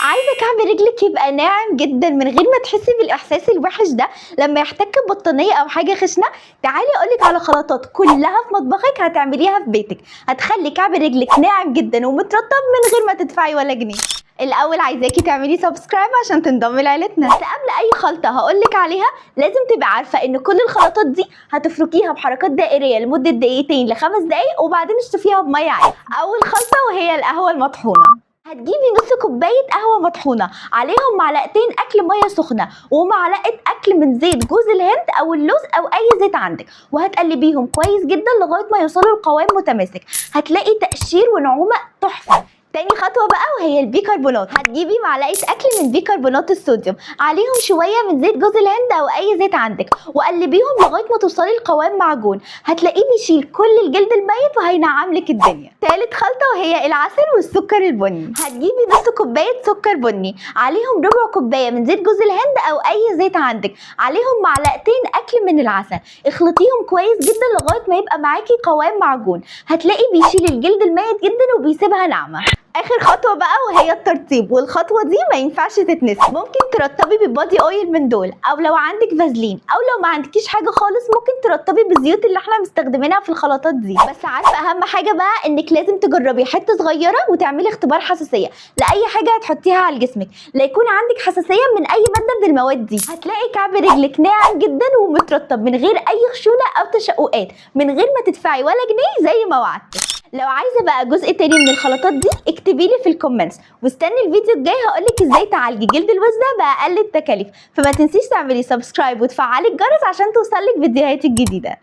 عايزه كعب رجلك يبقى ناعم جدا من غير ما تحسي بالاحساس الوحش ده لما يحتك ببطانيه او حاجه خشنه. تعالي اقولك على خلطات كلها في مطبخك هتعمليها في بيتك هتخلي كعب رجلك ناعم جدا ومترطب من غير ما تدفعي ولا جنيه. الاول عايزاكي تعملي سبسكرايب عشان تنضمي لعيلتنا. بس قبل اي خلطه هقولك عليها لازم تبقى عارفه ان كل الخلطات دي هتفركيها بحركات دائريه لمده دقيقتين ل5 دقايق وبعدين اشطفيها بميه عادي. اول خلطه وهي القهوه المطحونه. هتجيبي نص كوبايه قهوه مطحونه عليهم معلقتين اكل ميه سخنه ومعلقه اكل من زيت جوز الهند او اللوز او اي زيت عندك وهتقلبيهم كويس جدا لغايه ما يوصلوا لقوام متماسك. هتلاقي تقشير ونعومه تحفه. تاني خطوه بقى وهي البيكربونات. هتجيبي معلقه اكل من بيكربونات الصوديوم عليهم شويه من زيت جوز الهند او اي زيت عندك وقلبيهم لغايه ما توصلي لقوام معجون. هتلاقيه بيشيل كل الجلد الميت وهينعم لك الدنيا. تالت خلطه وهي العسل والسكر البني. هتجيبي نص كوبايه سكر بني عليهم ربع كوبايه من زيت جوز الهند او اي زيت عندك عليهم معلقتين اكل من العسل. اخلطيهم كويس جدا لغايه ما يبقى معاكي قوام معجون. هتلاقي بيشيل الجلد الميت جدا وبيسيبها ناعمه. اخر خطوه بقى وهي الترطيب، والخطوه دي ما ينفعش تتنسي. ممكن ترطبي ببادي اويل من دول او لو عندك فازلين او لو ما عندكيش حاجه خالص ممكن ترطبي بالزيوت اللي احنا مستخدمينها في الخلطات دي. بس عارفه اهم حاجه بقى انك لازم تجربي حته صغيره وتعملي اختبار حساسيه لاي حاجه هتحطيها على جسمك لا يكون عندك حساسيه من اي ماده من المواد دي. هتلاقي كعب رجلك ناعم جدا ومترطب من غير اي خشونه او تشققات من غير ما تدفعي ولا جنيه زي ما وعدتك. لو عايزه بقى جزء تاني من الخلطات دي اكتبي لي في الكومنتس واستني الفيديو الجاي هقولك ازاي تعالجي جلد الوز ده باقل التكاليف. فما تنسيش تعملي سبسكرايب وتفعلي الجرس عشان توصلك فيديوهاتي الجديده.